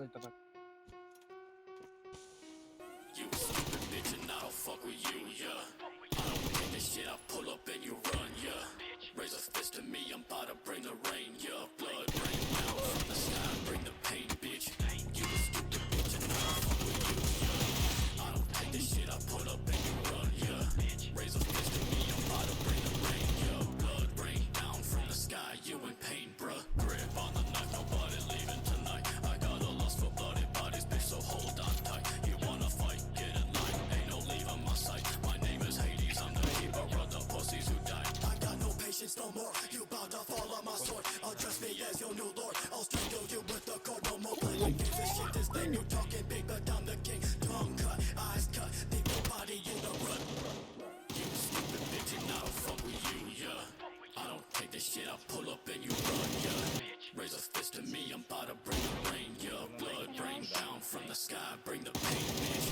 за интернет. You a stupid bitch and I don't fuck with you, yeah. I don't take this shit, I pull up and you run, yeah. Raise a fist to me, I'm about to bring the rain, yeah. Blood rain down from the sky, bring the pain, bitch. You a stupid bitch and I don't fuck with you, yeah. I don't take this shit, I pull up and you run, yeah. Raise a fist to me, I'm about to bring the rain, yeah. Blood rain down from the sky, you in pain, bruh. Grip on the knife, nobody leaving tonight. I got a lust for bloody bodies, bitch, so hold on tight. You wanna fight, get in line, ain't no leaving my sight. My name is Hades, I'm the keeper of the pussies who died. I got no patience no more, you bout to fall on my sword. Address me as your new lord, I'll strangle you with the cord. No more playing games, this shit is lame. You talking big, but I'm the king. Tongue cut, eyes cut, leave your body in the rut. You stupid bitch and I don't fuck with you, yeah. I don't take this shit, I pull up and you run, yeah. Raise a fist to me, I'm about to bring the rain, yeah. Blood rain down from the sky, bring the pain, bitch.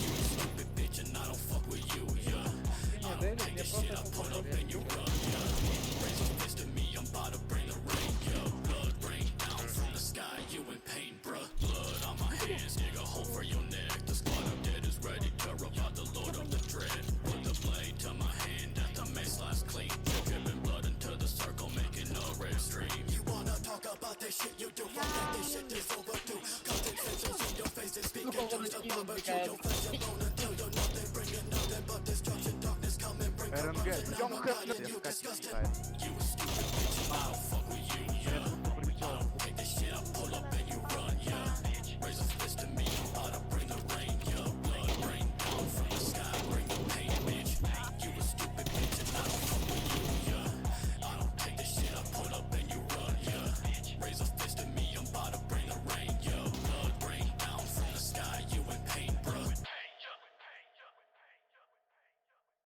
You stupid bitch and I don't fuck with you, yeah. I don't take this shit, I pull up and you run, yeah. Raise a fist to me, I'm about to bring the rain, yeah. Blood rain down from the sky, you in pain, bruh. Blood on my hands, dig a hole for your neck. The squad of dead is ready to rub out the load of the dread. Put the blade to my hand at the mace last clean. Dripping blood into the circle, making a red stream. You wanna talk about this shit you do? Forget this shit is overdue. Cutting pencils in your face and speaking tongues to barbecue. Your flesh and bone until you're nothing, bringing nothing but destruction. Darkness come and bring РНГ, corruption. идем I'm a хэп, god and you скачивай. disgusting. You a stupid bitch, I don't fuck with you, yeah. I don't take this shit, I pull up and you